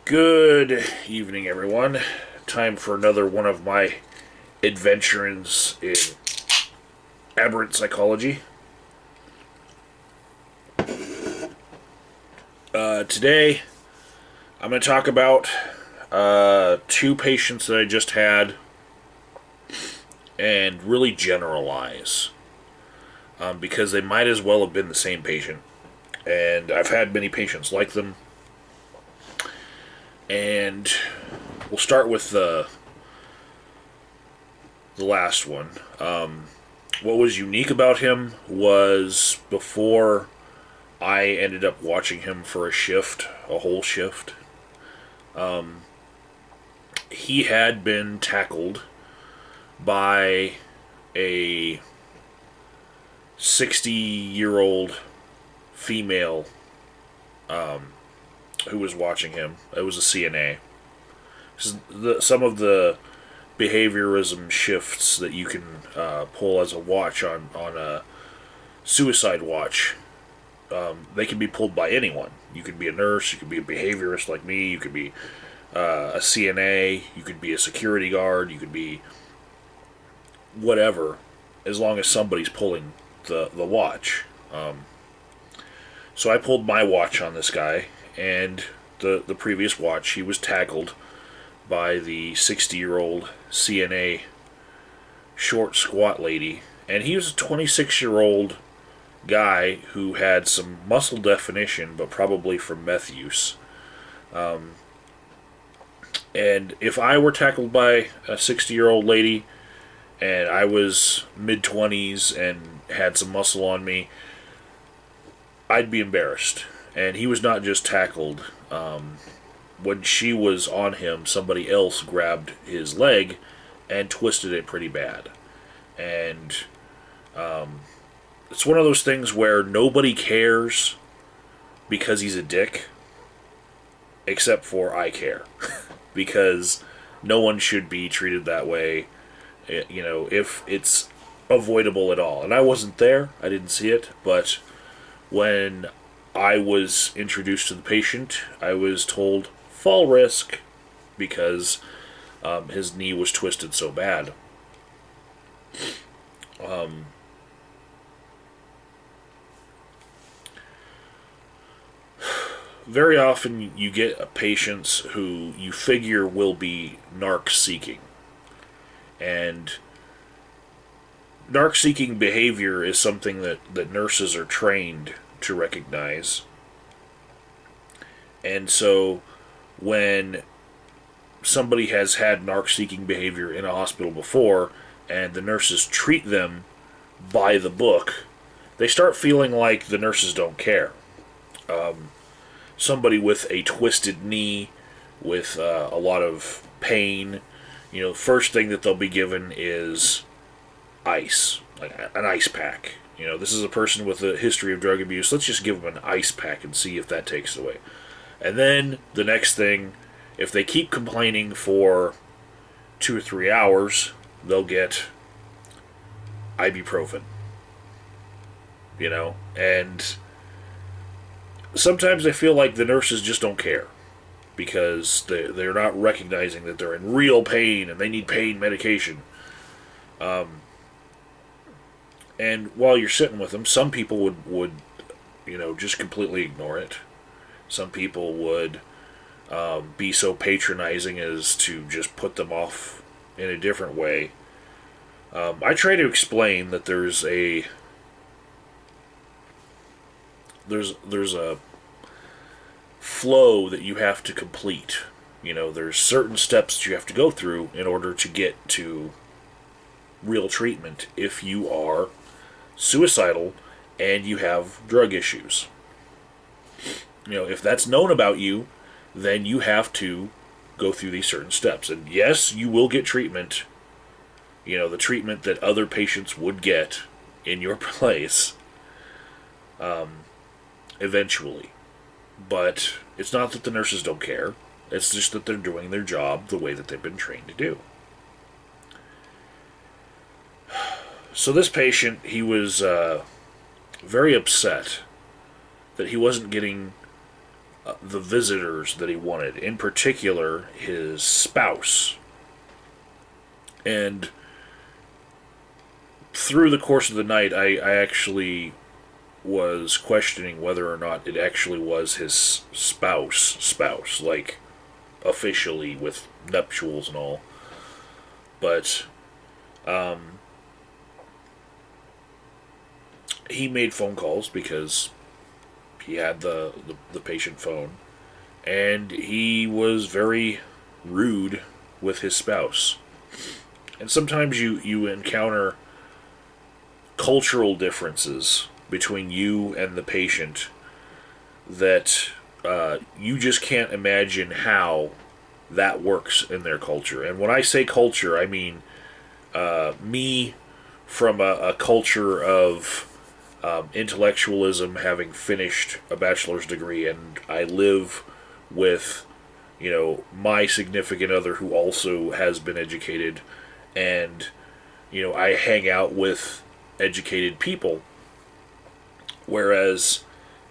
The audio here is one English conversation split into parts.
Good evening, everyone. Time for another one of my adventures in aberrant psychology. Today, I'm going to talk about two patients that I just had and really generalize because they might as well have been the same patient. And I've had many patients like them. And we'll start with the last one. What was unique about him was before I ended up watching him for a whole shift, he had been tackled by a 60-year-old female who was watching him. It was a CNA. Some of the behaviorism shifts that you can pull as a watch on a suicide watch, they can be pulled by anyone. You could be a nurse, you could be a behaviorist like me, you could be a CNA, you could be a security guard, you could be whatever, as long as somebody's pulling the watch. So I pulled my watch on this guy, and the previous watch, he was tackled by the 60-year-old CNA short, squat lady. And he was a 26-year-old guy who had some muscle definition, but probably from meth use. And if I were tackled by a 60-year-old lady, and I was mid-20s and had some muscle on me, I'd be embarrassed. And he was not just tackled. When she was on him, somebody else grabbed his leg and twisted it pretty bad. And it's one of those things where nobody cares because he's a dick, except for I care. Because no one should be treated that way, if it's avoidable at all. And I wasn't there, I didn't see it, but when I was introduced to the patient, I was told fall risk because his knee was twisted so bad. Very often you get patients who you figure will be narc-seeking. And narc-seeking behavior is something that nurses are trained to recognize. And so when somebody has had narc-seeking behavior in a hospital before and the nurses treat them by the book, they start feeling like the nurses don't care. Somebody with a twisted knee, with a lot of pain, first thing that they'll be given is ice, like an ice pack. This is a person with a history of drug abuse. Let's just give them an ice pack and see if that takes it away. And then the next thing, if they keep complaining for 2 or 3 hours, they'll get ibuprofen. And sometimes I feel like the nurses just don't care because they're not recognizing that they're in real pain and they need pain medication. And while you're sitting with them, some people would just completely ignore it. Some people would be so patronizing as to just put them off in a different way. I try to explain that there's a flow that you have to complete. There's certain steps that you have to go through in order to get to real treatment if you are suicidal and you have drug issues. If that's known about you, then you have to go through these certain steps. And yes, you will get treatment, the treatment that other patients would get in your place, eventually. But it's not that the nurses don't care. It's just that they're doing their job the way that they've been trained to do. So this patient, he was very upset that he wasn't getting the visitors that he wanted, in particular his spouse. And through the course of the night, I actually was questioning whether or not it actually was his spouse, like officially with nuptials and all. But he made phone calls because he had the patient phone, and he was very rude with his spouse. And sometimes you encounter cultural differences between you and the patient that you just can't imagine how that works in their culture. And when I say culture, I mean me from a culture of intellectualism, having finished a bachelor's degree, and I live with, my significant other who also has been educated, and, I hang out with educated people, whereas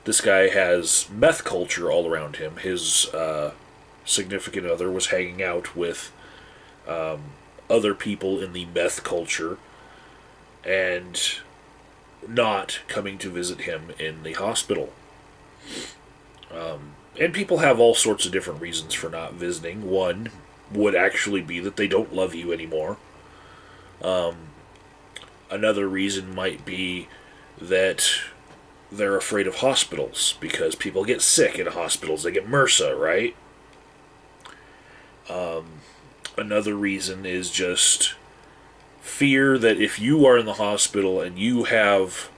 this guy has meth culture all around him. His significant other was hanging out with other people in the meth culture and not coming to visit him in the hospital. And people have all sorts of different reasons for not visiting. One would actually be that they don't love you anymore. Another reason might be that they're afraid of hospitals because people get sick in hospitals. They get MRSA, right? Another reason is just fear that if you are in the hospital and you have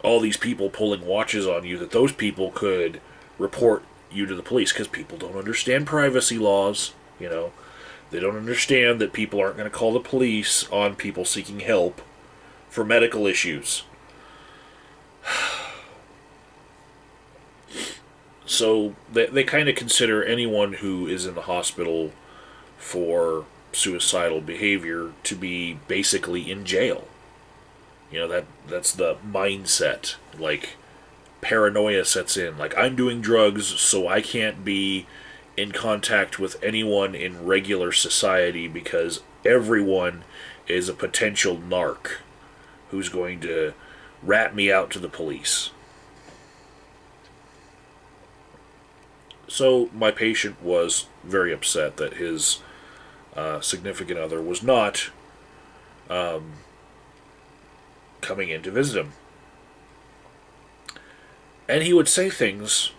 all these people pulling watches on you, that those people could report you to the police, because people don't understand privacy laws. They don't understand that people aren't going to call the police on people seeking help for medical issues. So they kind of consider anyone who is in the hospital for suicidal behavior to be basically in jail. That's the mindset. Like, paranoia sets in. Like, I'm doing drugs, so I can't be in contact with anyone in regular society because everyone is a potential narc who's going to rat me out to the police. So my patient was very upset that his significant other was not coming in to visit him. And he would say things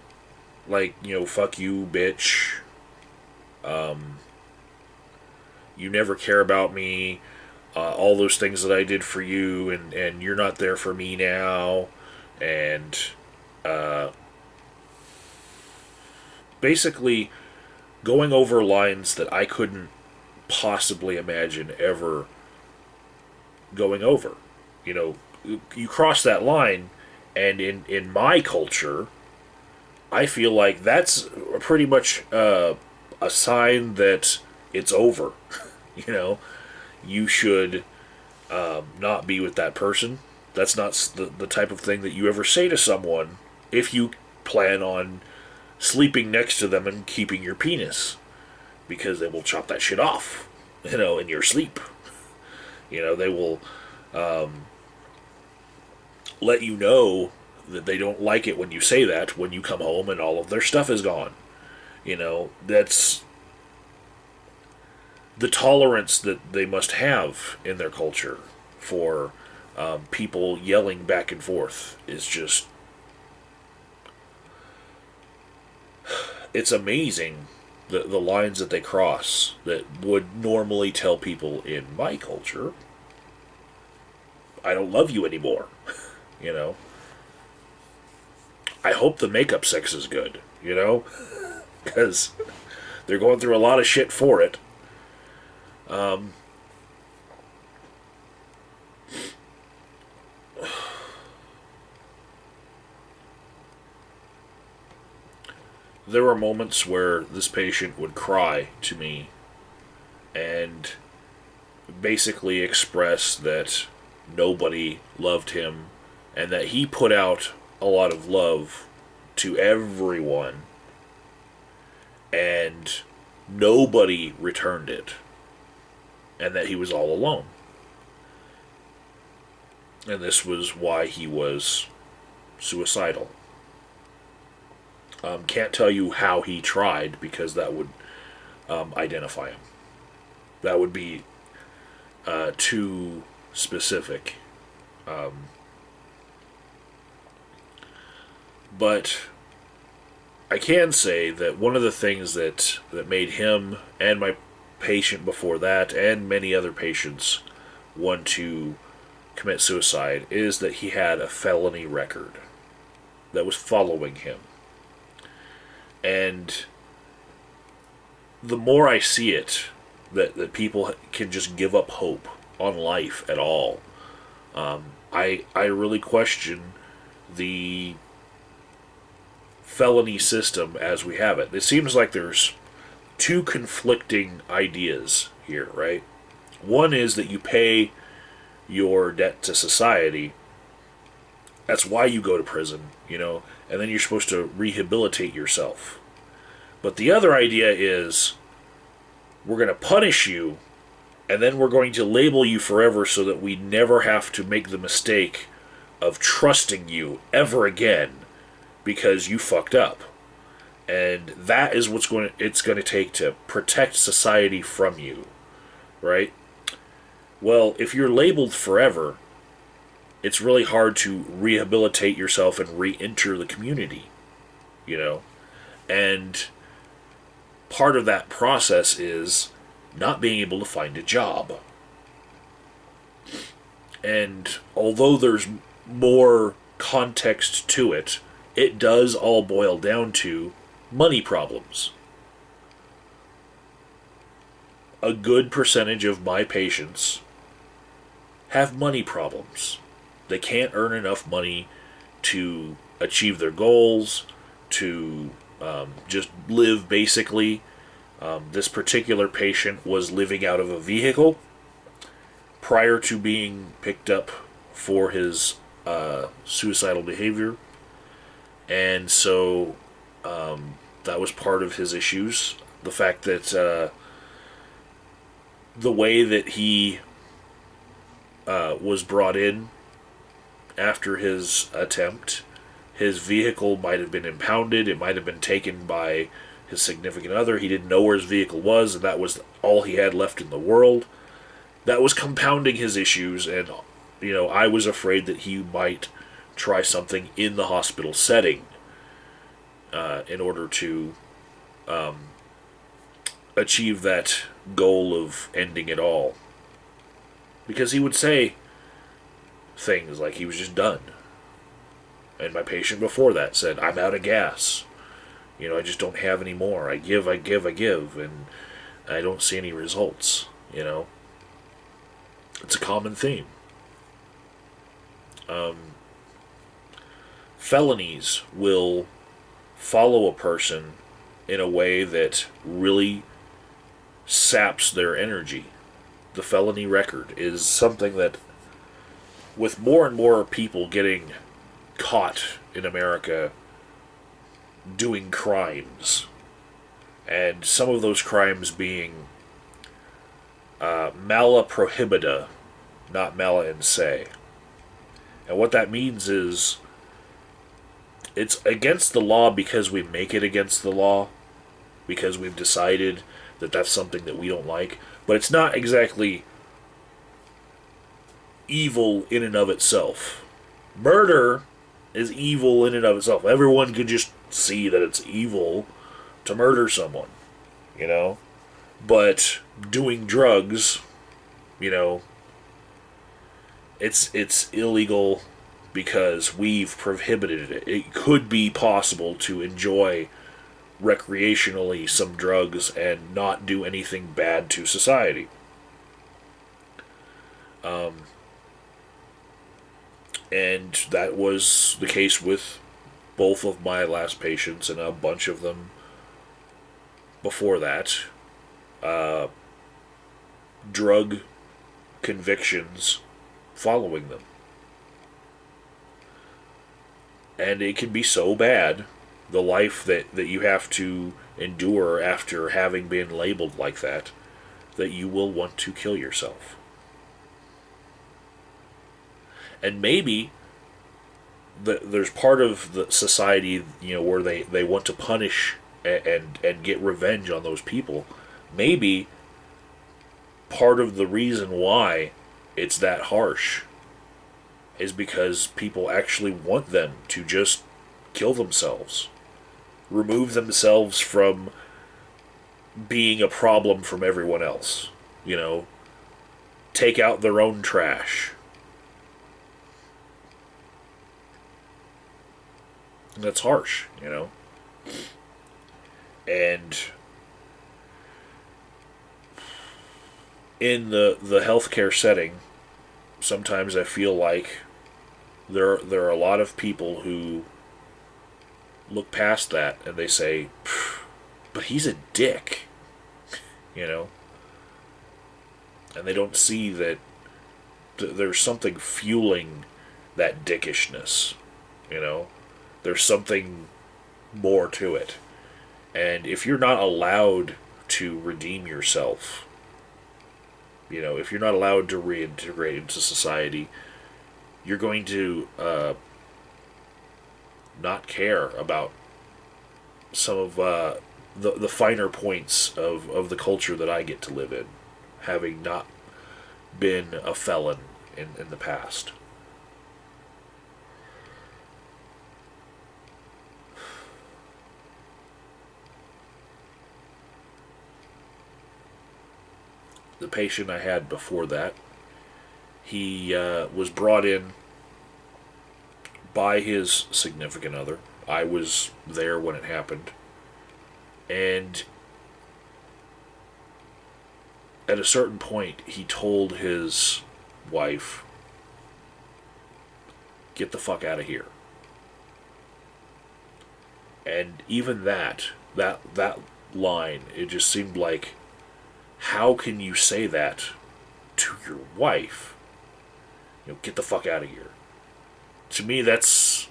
like, fuck you, bitch. You never care about me. All those things that I did for you, and you're not there for me now. And basically going over lines that I couldn't possibly imagine ever going over. You cross that line, and in my culture, I feel like that's pretty much a sign that it's over. You should not be with that person. That's not the type of thing that you ever say to someone if you plan on sleeping next to them and keeping your penis, because they will chop that shit off, in your sleep. They will let you know that they don't like it when you say that when you come home and all of their stuff is gone. That's the tolerance that they must have in their culture for people yelling back and forth is just... It's amazing the lines that they cross that would normally tell people in my culture, I don't love you anymore. I hope the makeup sex is good, because they're going through a lot of shit for it. There were moments where this patient would cry to me and basically express that nobody loved him and that he put out a lot of love to everyone, and nobody returned it, and that he was all alone. And this was why he was suicidal. Can't tell you how he tried, because that would identify him. That would be too specific. But I can say that one of the things that made him and my patient before that, and many other patients, want to commit suicide is that he had a felony record that was following him. And the more I see it, that people can just give up hope on life at all, I really question the felony system as we have it. It seems like there's two conflicting ideas here, right? One is that you pay your debt to society. That's why you go to prison, and then you're supposed to rehabilitate yourself. But the other idea is we're going to punish you, and then we're going to label you forever so that we never have to make the mistake of trusting you ever again because you fucked up. And that is it's going to take to protect society from you, right? Well, if you're labeled forever, it's really hard to rehabilitate yourself and re-enter the community, And part of that process is not being able to find a job. And although there's more context to it, it does all boil down to money problems. A good percentage of my patients have money problems. They can't earn enough money to achieve their goals, to just live basically. This particular patient was living out of a vehicle prior to being picked up for his suicidal behavior. And so that was part of his issues. The fact that the way that he was brought in after his attempt, his vehicle might have been impounded, it might have been taken by his significant other, he didn't know where his vehicle was, and that was all he had left in the world. That was compounding his issues, and I was afraid that he might try something in the hospital setting in order to achieve that goal of ending it all. Because he would say things like he was just done. And my patient before that said, I'm out of gas. I just don't have any more. I give, and I don't see any results, It's a common theme. Felonies will follow a person in a way that really saps their energy. The felony record is something that, with more and more people getting caught in America doing crimes, and some of those crimes being mala prohibita, not mala in se. And what that means is it's against the law because we make it against the law, because we've decided that that's something that we don't like, but it's not exactly evil in and of itself. Murder is evil in and of itself. Everyone can just see that it's evil to murder someone, But doing drugs, it's illegal because we've prohibited it. It could be possible to enjoy recreationally some drugs and not do anything bad to society. And that was the case with both of my last patients and a bunch of them before that. Drug convictions following them. And it can be so bad the life that you have to endure after having been labeled like that you will want to kill yourself. And maybe there's part of the society, where they want to punish and get revenge on those people. Maybe part of the reason why it's that harsh is because people actually want them to just kill themselves, remove themselves from being a problem from everyone else, take out their own trash. And that's harsh, And in the healthcare setting, sometimes I feel like there are a lot of people who look past that and they say, but he's a dick, and they don't see that there's something fueling that dickishness, There's something more to it. And if you're not allowed to redeem yourself, if you're not allowed to reintegrate into society, you're going to not care about some of the finer points of the culture that I get to live in, having not been a felon in the past. The patient I had before that, he was brought in by his significant other. I was there when it happened. And at a certain point, he told his wife, "Get the fuck out of here." And even that line, it just seemed like, how can you say that to your wife? Get the fuck out of here. To me, that's,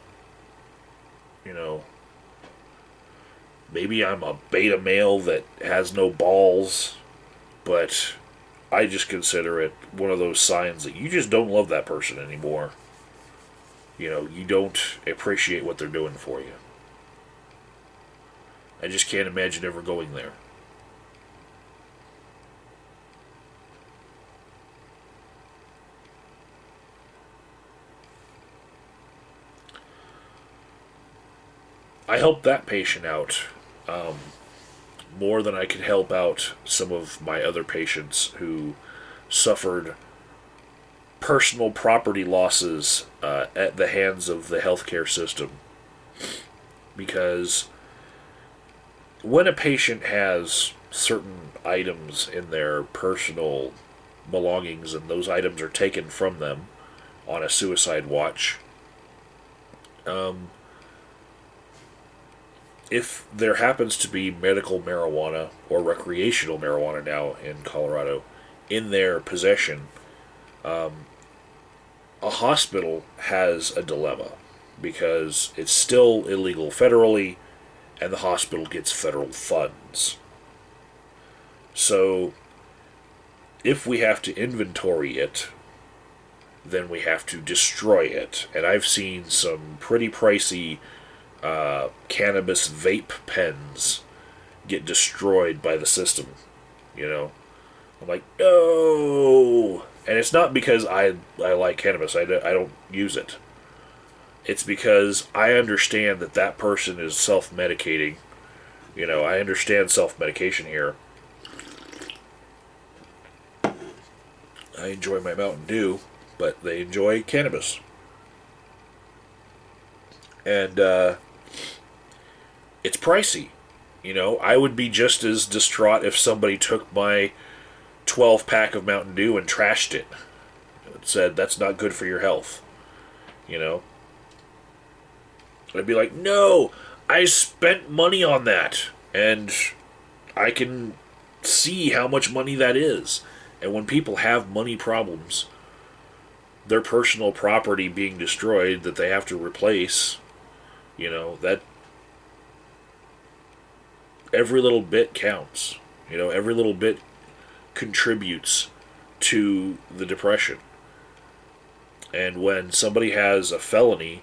maybe I'm a beta male that has no balls, but I just consider it one of those signs that you just don't love that person anymore. You don't appreciate what they're doing for you. I just can't imagine ever going there. I helped that patient out more than I could help out some of my other patients who suffered personal property losses at the hands of the healthcare system. Because when a patient has certain items in their personal belongings and those items are taken from them on a suicide watch, if there happens to be medical marijuana or recreational marijuana now in Colorado in their possession, a hospital has a dilemma because it's still illegal federally and the hospital gets federal funds. So if we have to inventory it, then we have to destroy it. And I've seen some pretty pricey cannabis vape pens get destroyed by the system. I'm like, no. And it's not because I like cannabis. I don't use it. It's because I understand that person is self-medicating. I understand self-medication here. I enjoy my Mountain Dew, but they enjoy cannabis. And it's pricey. I would be just as distraught if somebody took my 12-pack of Mountain Dew and trashed it. It said, that's not good for your health. I'd be like, no, I spent money on that. And I can see how much money that is. And when people have money problems, their personal property being destroyed that they have to replace, every little bit counts. Every little bit contributes to the depression. And when somebody has a felony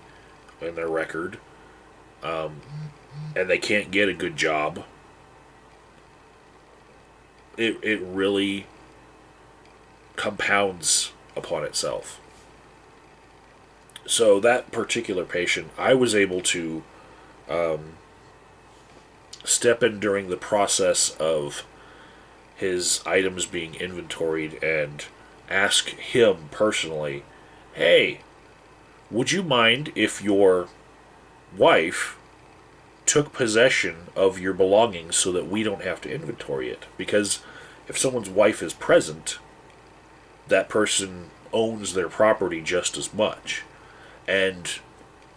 in their record, and they can't get a good job, it really compounds upon itself. So that particular patient, I was able to step in during the process of his items being inventoried and ask him personally, hey, would you mind if your wife took possession of your belongings so that we don't have to inventory it? Because if someone's wife is present, that person owns their property just as much. And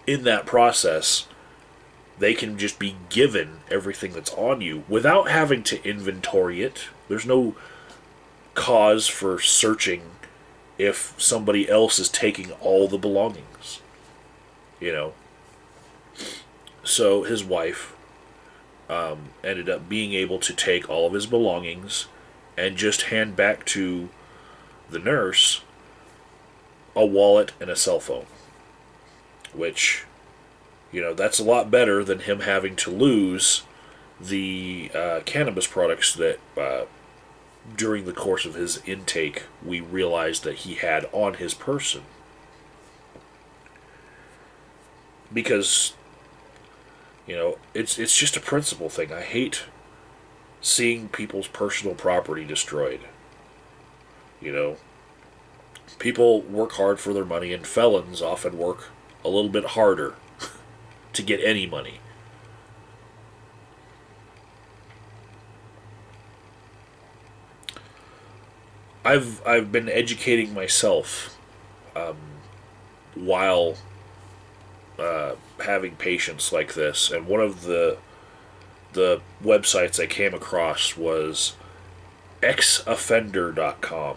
in that process, they can just be given everything that's on you without having to inventory it. There's no cause for searching if somebody else is taking all the belongings. So his wife ended up being able to take all of his belongings and just hand back to the nurse a wallet and a cell phone. Which, that's a lot better than him having to lose the cannabis products that during the course of his intake we realized that he had on his person. Because, it's just a principle thing. I hate seeing people's personal property destroyed. People work hard for their money, and felons often work a little bit harder to get any money. I've been educating myself while having patients like this, and one of the websites I came across was exoffender.com,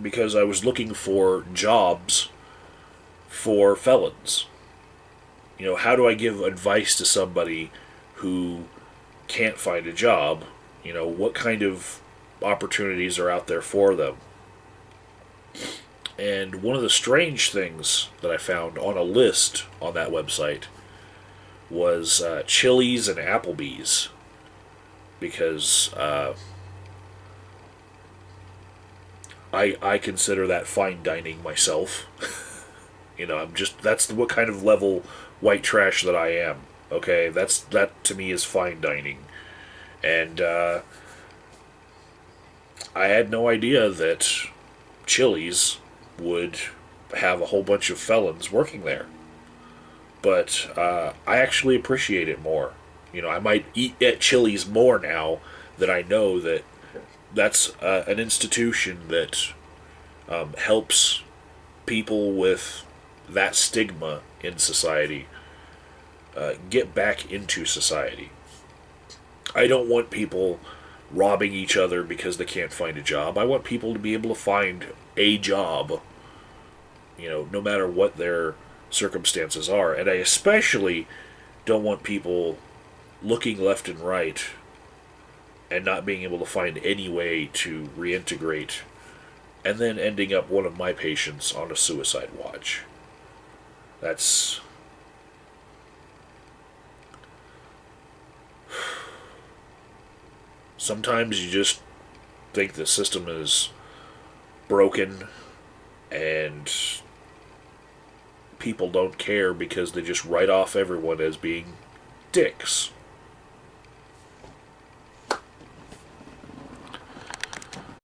because I was looking for jobs for felons. How do I give advice to somebody who can't find a job? What kind of opportunities are out there for them? And one of the strange things that I found on a list on that website was Chili's and Applebee's, because I consider that fine dining myself. That's what kind of level white trash that I am. Okay, that to me is fine dining. And I had no idea that Chili's would have a whole bunch of felons working there. But I actually appreciate it more. I might eat at Chili's more now that I know that that's an institution that helps people with that stigma in society get back into society. I don't want people robbing each other because they can't find a job. I want people to be able to find a job, no matter what their circumstances are. And I especially don't want people looking left and right and not being able to find any way to reintegrate, and then ending up one of my patients on a suicide watch. That's... Sometimes you just think the system is broken and people don't care because they just write off everyone as being dicks.